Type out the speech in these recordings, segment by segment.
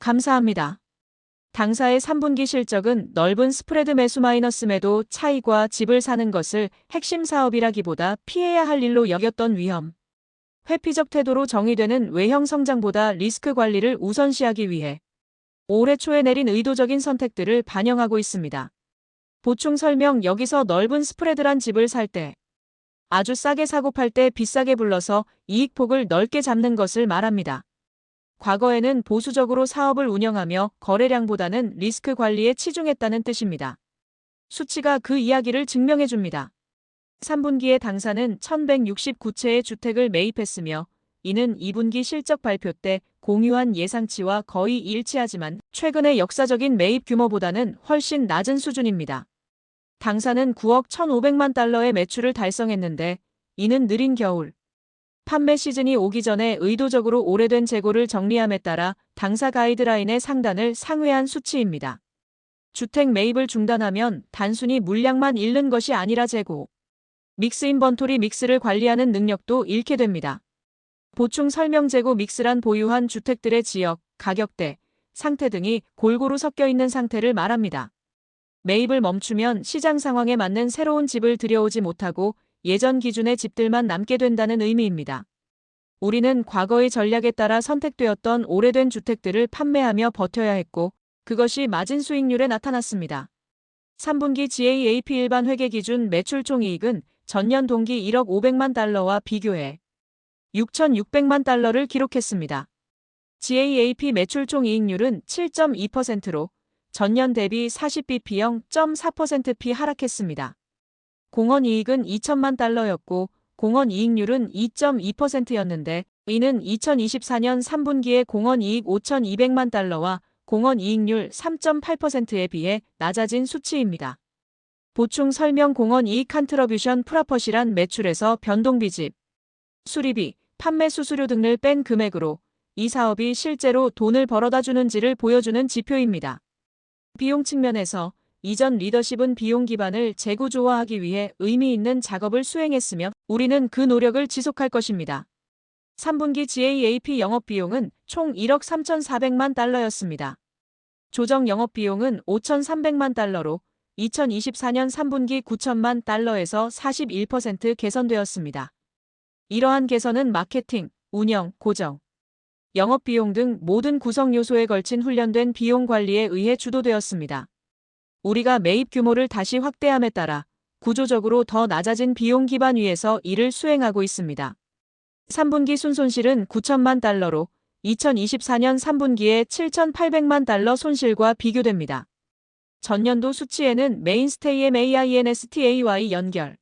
감사합니다. 당사의 3분기 실적은 넓은 스프레드 매수 마이너스매도 차익과 집을 사는 것을 핵심 사업이라기보다 피해야 할 일로 여겼던 위험. 회피적 태도로 정의되는 외형 성장보다 리스크 관리를 우선시하기 위해 올해 초에 내린 의도적인 선택들을 반영하고 있습니다. 보충 설명. 여기서 넓은 스프레드란 집을 살 때 아주 싸게 사고 팔 때 비싸게 불러서 이익폭을 넓게 잡는 것을 말합니다. 과거에는 보수적으로 사업을 운영하며 거래량보다는 리스크 관리에 치중했다는 뜻입니다. 수치가 그 이야기를 증명해줍니다. 3분기에 당사는 1169채의 주택을 매입했으며 이는 2분기 실적 발표 때 공유한 예상치와 거의 일치하지만 최근의 역사적인 매입 규모보다는 훨씬 낮은 수준입니다. 당사는 9억 1,500만 달러의 매출을 달성했는데 이는 느린 겨울 판매 시즌이 오기 전에 의도적으로 오래된 재고를 정리함에 따라 당사 가이드라인의 상단을 상회한 수치입니다. 주택 매입을 중단하면 단순히 물량만 잃는 것이 아니라 재고, 믹스 인번토리 믹스를 관리하는 능력도 잃게 됩니다. 보충 설명. 재고 믹스란 보유한 주택들의 지역, 가격대, 상태 등이 골고루 섞여 있는 상태를 말합니다. 매입을 멈추면 시장 상황에 맞는 새로운 집을 들여오지 못하고 예전 기준의 집들만 남게 된다는 의미입니다. 우리는 과거의 전략에 따라 선택되었던 오래된 주택들을 판매하며 버텨야 했고 그것이 마진 수익률에 나타났습니다. 3분기 GAAP 일반 회계 기준 매출 총이익은 전년 동기 1억 500만 달러와 비교해 6,600만 달러를 기록했습니다. GAAP 매출 총이익률은 7.2%로 전년 대비 40bp 0.4%p 하락했습니다. 공헌이익은 2천만 달러였고 공헌이익률은 2.2%였는데 이는 2024년 3분기의 공헌이익 5,200만 달러와 공헌이익률 3.8%에 비해 낮아진 수치입니다. 보충 설명. 공헌이익 컨트리뷰션 프로핏이란 매출에서 변동비집, 수리비, 판매 수수료 등을 뺀 금액으로 이 사업이 실제로 돈을 벌어다 주는지를 보여주는 지표입니다. 비용 측면에서 이전 리더십은 비용 기반을 재구조화하기 위해 의미 있는 작업을 수행했으며 우리는 그 노력을 지속할 것입니다. 3분기 GAAP 영업비용은 총 1억 3,400만 달러였습니다. 조정 영업비용은 5,300만 달러로 2024년 3분기 9천만 달러에서 41% 개선되었습니다. 이러한 개선은 마케팅, 운영, 고정, 영업비용 등 모든 구성 요소에 걸친 훈련된 비용 관리에 의해 주도되었습니다. 우리가 매입 규모를 다시 확대함에 따라 구조적으로 더 낮아진 비용 기반 위에서 이를 수행하고 있습니다. 3분기 순손실은 9천만 달러로 2024년 3분기의 7,800만 달러 손실과 비교됩니다. 전년도 수치에는 메인스테이의 MAINSTAY 연결,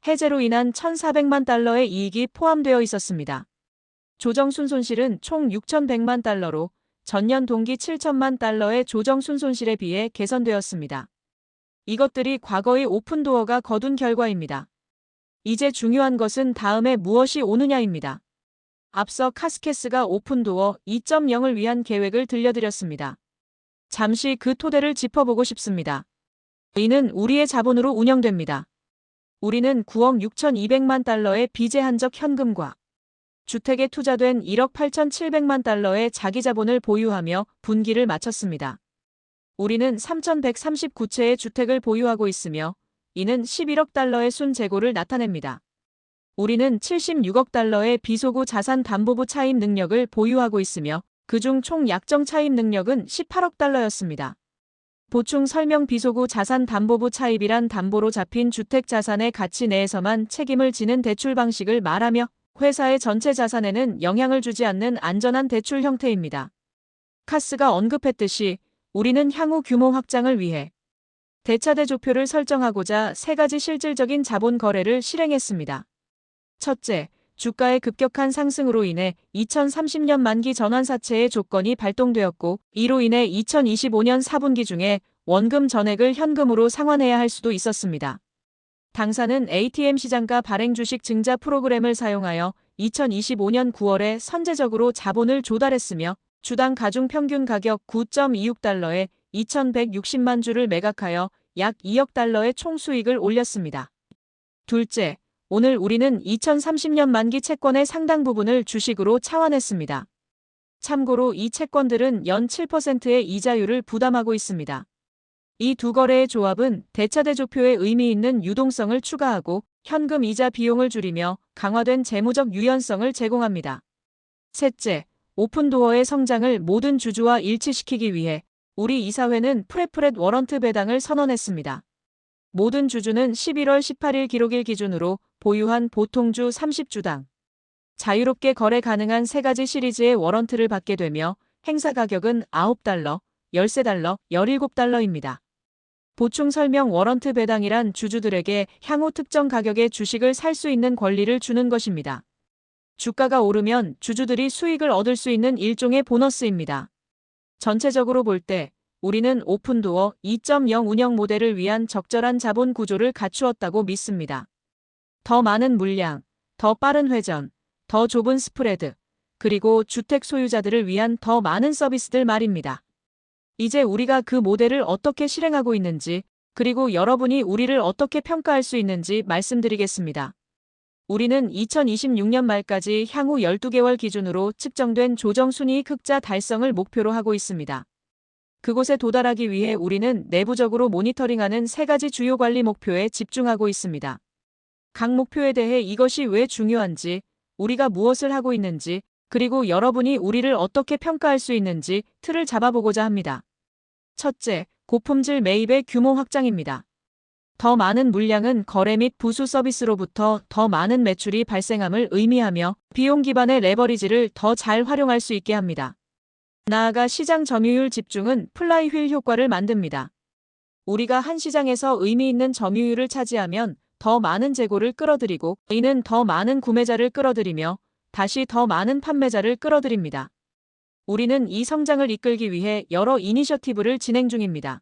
해제로 인한 1,400만 달러의 이익이 포함되어 있었습니다. 조정 순손실은 총 6,100만 달러로 전년 동기 7천만 달러의 조정 순손실에 비해 개선되었습니다. 이것들이 과거의 오픈도어가 거둔 결과입니다. 이제 중요한 것은 다음에 무엇이 오느냐입니다. 앞서 카스케스가 오픈도어 2.0을 위한 계획을 들려드렸습니다. 잠시 그 토대를 짚어보고 싶습니다. 이는 우리의 자본으로 운영됩니다. 우리는 9억 6,200만 달러의 비제한적 현금과 주택에 투자된 1억 8,700만 달러의 자기 자본을 보유하며 분기를 마쳤습니다. 우리는 3,139채의 주택을 보유하고 있으며 이는 11억 달러의 순재고를 나타냅니다. 우리는 76억 달러의 비소구 자산 담보부 차입 능력을 보유하고 있으며 그중 총 약정 차입 능력은 18억 달러였습니다. 보충 설명. 비소구 자산 담보부 차입이란 담보로 잡힌 주택 자산의 가치 내에서만 책임을 지는 대출 방식을 말하며 회사의 전체 자산에는 영향을 주지 않는 안전한 대출 형태입니다. 카스가 언급했듯이 우리는 향후 규모 확장을 위해 대차대 조표를 설정하고자 세 가지 실질적인 자본 거래를 실행했습니다. 첫째, 주가의 급격한 상승으로 인해 2030년 만기 전환사채의 조건이 발동되었고 이로 인해 2025년 4분기 중에 원금 전액을 현금으로 상환해야 할 수도 있었습니다. 당사는 ATM 시장가 발행 주식 증자 프로그램을 사용하여 2025년 9월에 선제적으로 자본을 조달했으며 주당 가중 평균 가격 9.26달러에 2,160만 주를 매각하여 약 2억 달러의 총 수익을 올렸습니다. 둘째, 오늘 우리는 2030년 만기 채권의 상당 부분을 주식으로 차환했습니다. 참고로 이 채권들은 연 7%의 이자율을 부담하고 있습니다. 이 두 거래의 조합은 대차대조표에 의미 있는 유동성을 추가하고 현금 이자 비용을 줄이며 강화된 재무적 유연성을 제공합니다. 셋째, 오픈도어의 성장을 모든 주주와 일치시키기 위해 우리 이사회는 프레프렛 워런트 배당을 선언했습니다. 모든 주주는 11월 18일 기록일 기준으로 보유한 보통주 30주당 자유롭게 거래 가능한 3가지 시리즈의 워런트를 받게 되며 행사 가격은 $9, $13, $17입니다. 보충 설명 워런트 배당이란 주주들에게 향후 특정 가격의 주식을 살 수 있는 권리를 주는 것입니다. 주가가 오르면 주주들이 수익을 얻을 수 있는 일종의 보너스입니다. 전체적으로 볼 때 우리는 오픈도어 2.0 운영 모델을 위한 적절한 자본 구조를 갖추었다고 믿습니다. 더 많은 물량, 더 빠른 회전, 더 좁은 스프레드, 그리고 주택 소유자들을 위한 더 많은 서비스들 말입니다. 이제 우리가 그 모델을 어떻게 실행하고 있는지, 그리고 여러분이 우리를 어떻게 평가할 수 있는지 말씀드리겠습니다. 우리는 2026년 말까지 향후 12개월 기준으로 측정된 조정순이익 흑자 달성을 목표로 하고 있습니다. 그곳에 도달하기 위해 우리는 내부적으로 모니터링하는 3가지 주요 관리 목표에 집중하고 있습니다. 각 목표에 대해 이것이 왜 중요한지, 우리가 무엇을 하고 있는지, 그리고 여러분이 우리를 어떻게 평가할 수 있는지 틀을 잡아보고자 합니다. 첫째, 고품질 매입의 규모 확장입니다. 더 많은 물량은 거래 및 부수 서비스로부터 더 많은 매출이 발생함을 의미하며 비용 기반의 레버리지를 더 잘 활용할 수 있게 합니다. 나아가 시장 점유율 집중은 플라이휠 효과를 만듭니다. 우리가 한 시장에서 의미 있는 점유율을 차지하면 더 많은 재고를 끌어들이고 이는 더 많은 구매자를 끌어들이며 다시 더 많은 판매자를 끌어들입니다. 우리는 이 성장을 이끌기 위해 여러 이니셔티브를 진행 중입니다.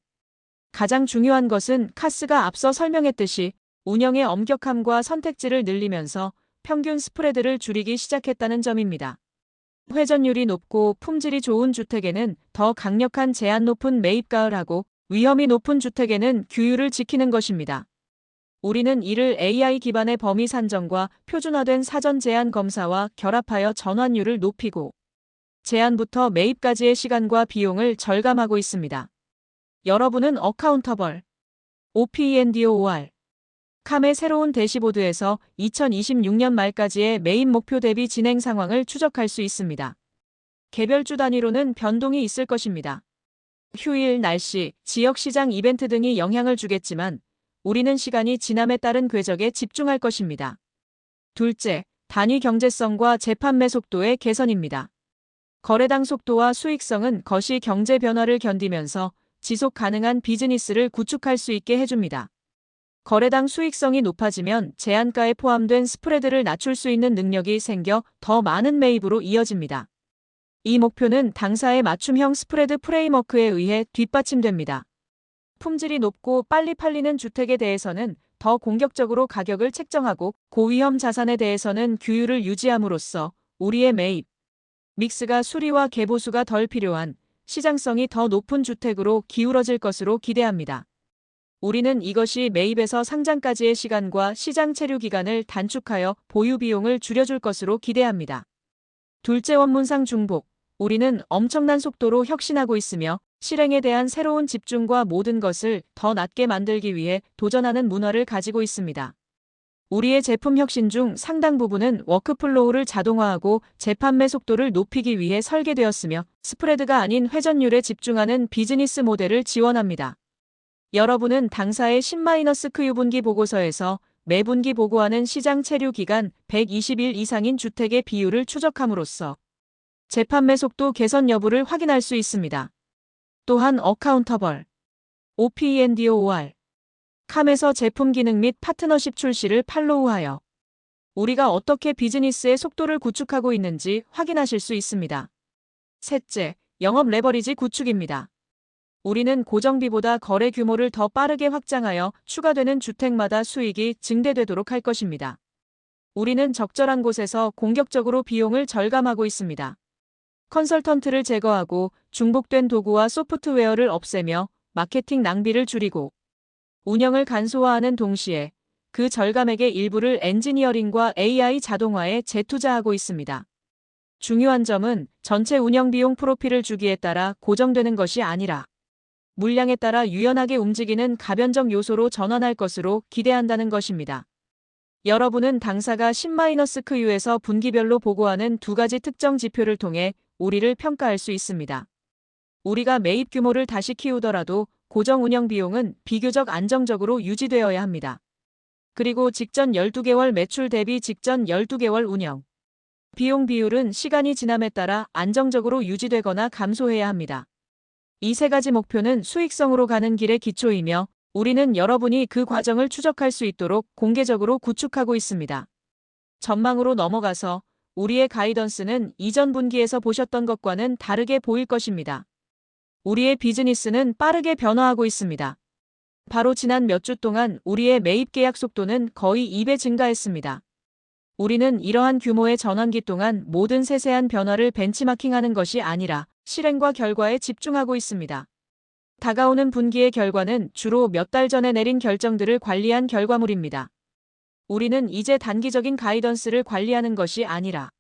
가장 중요한 것은 카스가 앞서 설명했듯이 운영의 엄격함과 선택지를 늘리면서 평균 스프레드를 줄이기 시작했다는 점입니다. 회전율이 높고 품질이 좋은 주택에는 더 강력한 제한 높은 매입가을 하고 위험이 높은 주택에는 규율을 지키는 것입니다. 우리는 이를 AI 기반의 범위 산정과 표준화된 사전 제한 검사와 결합하여 전환율을 높이고 제안부터 매입까지의 시간과 비용을 절감하고 있습니다. 여러분은 어카운터블 OPENDOR 캄의 새로운 대시보드에서 2026년 말까지의 매입 목표 대비 진행 상황을 추적할 수 있습니다. 개별 주 단위로는 변동이 있을 것입니다. 휴일, 날씨, 지역 시장 이벤트 등이 영향을 주겠지만 우리는 시간이 지남에 따른 궤적에 집중할 것입니다. 둘째, 단위 경제성과 재판매 속도의 개선입니다. 거래당 속도와 수익성은 거시 경제 변화를 견디면서 지속 가능한 비즈니스를 구축할 수 있게 해줍니다. 거래당 수익성이 높아지면 제한가에 포함된 스프레드를 낮출 수 있는 능력이 생겨 더 많은 매입으로 이어집니다. 이 목표는 당사의 맞춤형 스프레드 프레임워크에 의해 뒷받침됩니다. 품질이 높고 빨리 팔리는 주택에 대해서는 더 공격적으로 가격을 책정하고 고위험 자산에 대해서는 규율을 유지함으로써 우리의 매입 믹스가 수리와 개보수가 덜 필요한 시장성이 더 높은 주택으로 기울어질 것으로 기대합니다. 우리는 이것이 매입에서 상장까지의 시간과 시장 체류 기간을 단축하여 보유 비용을 줄여줄 것으로 기대합니다. 둘째, 원문상 중복. 우리는 엄청난 속도로 혁신하고 있으며 실행에 대한 새로운 집중과 모든 것을 더 낮게 만들기 위해 도전하는 문화를 가지고 있습니다. 우리의 제품 혁신 중 상당 부분은 워크플로우를 자동화하고 재판매 속도를 높이기 위해 설계되었으며 스프레드가 아닌 회전율에 집중하는 비즈니스 모델을 지원합니다. 여러분은 당사의 10-크 유분기 보고서에서 매분기 보고하는 시장 체류 기간 120일 이상인 주택의 비율을 추적함으로써 재판매 속도 개선 여부를 확인할 수 있습니다. 또한 어카운터블 OPENDOR 캄에서 제품 기능 및 파트너십 출시를 팔로우하여 우리가 어떻게 비즈니스의 속도를 구축하고 있는지 확인하실 수 있습니다. 셋째, 영업 레버리지 구축입니다. 우리는 고정비보다 거래 규모를 더 빠르게 확장하여 추가되는 주택마다 수익이 증대되도록 할 것입니다. 우리는 적절한 곳에서 공격적으로 비용을 절감하고 있습니다. 컨설턴트를 제거하고 중복된 도구와 소프트웨어를 없애며 마케팅 낭비를 줄이고 운영을 간소화하는 동시에 그 절감액의 일부를 엔지니어링과 AI 자동화에 재투자하고 있습니다. 중요한 점은 전체 운영 비용 프로필을 주기에 따라 고정되는 것이 아니라 물량에 따라 유연하게 움직이는 가변적 요소로 전환할 것으로 기대한다는 것입니다. 여러분은 당사가 10-Q에서 분기별로 보고하는 두 가지 특정 지표를 통해 우리를 평가할 수 있습니다. 우리가 매입 규모를 다시 키우더라도 고정 운영 비용은 비교적 안정적으로 유지되어야 합니다. 그리고 직전 12개월 매출 대비 직전 12개월 운영 비용 비율은 시간이 지남에 따라 안정적으로 유지되거나 감소해야 합니다. 이 세 가지 목표는 수익성으로 가는 길의 기초이며 우리는 여러분이 그 과정을 추적할 수 있도록 공개적으로 구축하고 있습니다. 전망으로 넘어가서 우리의 가이던스는 이전 분기에서 보셨던 것과는 다르게 보일 것입니다. 우리의 비즈니스는 빠르게 변화하고 있습니다. 바로 지난 몇 주 동안 우리의 매입 계약 속도는 거의 2배 증가했습니다. 우리는 이러한 규모의 전환기 동안 모든 세세한 변화를 벤치마킹하는 것이 아니라 실행과 결과에 집중하고 있습니다. 다가오는 분기의 결과는 주로 몇 달 전에 내린 결정들을 관리한 결과물입니다. 우리는 이제 단기적인 가이던스를 관리하는 것이 아니라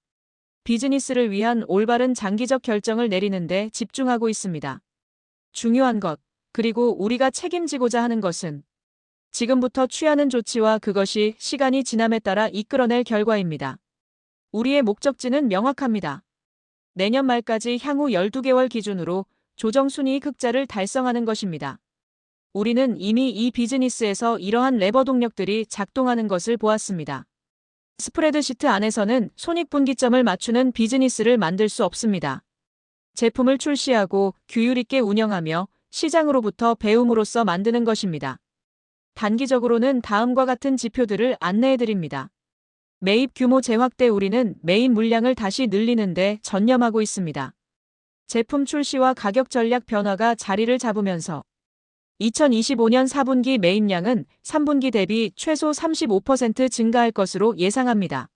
비즈니스를 위한 올바른 장기적 결정을 내리는 데 집중하고 있습니다. 중요한 것, 그리고 우리가 책임지고자 하는 것은 지금부터 취하는 조치와 그것이 시간이 지남에 따라 이끌어낼 결과입니다. 우리의 목적지는 명확합니다. 내년 말까지 향후 12개월 기준으로 조정 순이익 흑자를 달성하는 것입니다. 우리는 이미 이 비즈니스에서 이러한 레버 동력들이 작동하는 것을 보았습니다. 스프레드시트 안에서는 손익분기점을 맞추는 비즈니스를 만들 수 없습니다. 제품을 출시하고 규율 있게 운영하며 시장으로부터 배움으로써 만드는 것입니다. 단기적으로는 다음과 같은 지표들을 안내해드립니다. 매입 규모 재확대. 우리는 매입 물량을 다시 늘리는 데 전념하고 있습니다. 제품 출시와 가격 전략 변화가 자리를 잡으면서 2025년 4분기 매입량은 3분기 대비 최소 35% 증가할 것으로 예상합니다.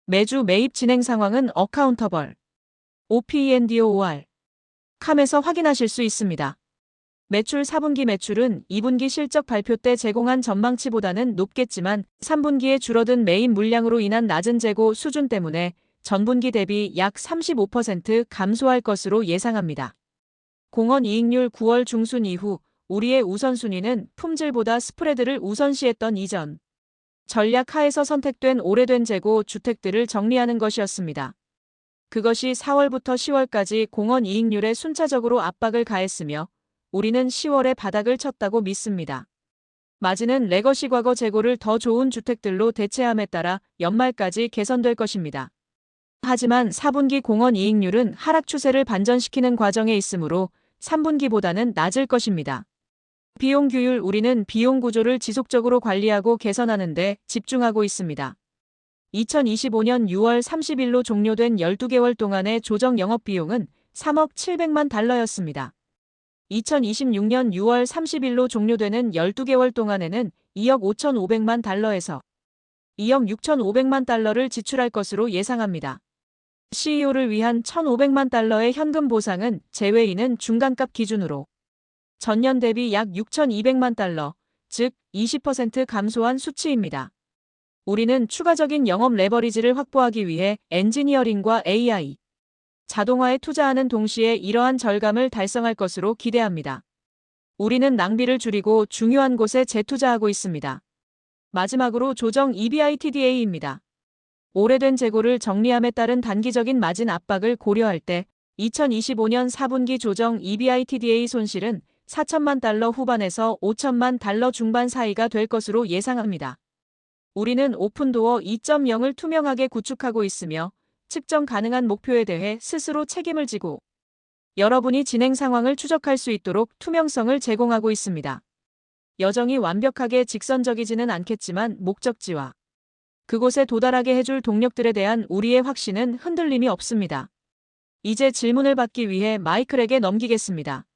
매주 매입 진행 상황은 어카운터블 OPENDOR 캄에서 확인하실 수 있습니다. 매출 4분기 매출은 2분기 실적 발표 때 제공한 전망치보다는 높겠지만 3분기에 줄어든 매입 물량으로 인한 낮은 재고 수준 때문에 전분기 대비 약 35% 감소할 것으로 예상합니다. 공헌 이익률 9월 중순 이후 우리의 우선순위는 품질보다 스프레드를 우선시했던 이전 전략 하에서 선택된 오래된 재고 주택들을 정리하는 것이었습니다. 그것이 4월부터 10월까지 공헌 이익률에 순차적으로 압박을 가했으며 우리는 10월에 바닥을 쳤다고 믿습니다. 마진은 레거시 과거 재고를 더 좋은 주택들로 대체함에 따라 연말까지 개선될 것입니다. 하지만 4분기 공헌 이익률은 하락 추세를 반전시키는 과정에 있으므로 3분기보다는 낮을 것입니다. 비용 규율. 우리는 비용 구조를 지속적으로 관리하고 개선하는 데 집중하고 있습니다. 2025년 6월 30일로 종료된 12개월 동안의 조정 영업비용은 3억 700만 달러였습니다. 2026년 6월 30일로 종료되는 12개월 동안에는 2억 5,500만 달러에서 2억 6,500만 달러를 지출할 것으로 예상합니다. CEO를 위한 1,500만 달러의 현금 보상은 제외인은 중간값 기준으로 전년 대비 약 6,200만 달러, 즉 20% 감소한 수치입니다. 우리는 추가적인 영업 레버리지를 확보하기 위해 엔지니어링과 AI, 자동화에 투자하는 동시에 이러한 절감을 달성할 것으로 기대합니다. 우리는 낭비를 줄이고 중요한 곳에 재투자하고 있습니다. 마지막으로 조정 EBITDA입니다. 오래된 재고를 정리함에 따른 단기적인 마진 압박을 고려할 때 2025년 4분기 조정 EBITDA 손실은 4천만 달러 후반에서 5천만 달러 중반 사이가 될 것으로 예상합니다. 우리는 오픈도어 2.0을 투명하게 구축하고 있으며 측정 가능한 목표에 대해 스스로 책임을 지고 여러분이 진행 상황을 추적할 수 있도록 투명성을 제공하고 있습니다. 여정이 완벽하게 직선적이지는 않겠지만 목적지와 그곳에 도달하게 해줄 동력들에 대한 우리의 확신은 흔들림이 없습니다. 이제 질문을 받기 위해 마이클에게 넘기겠습니다.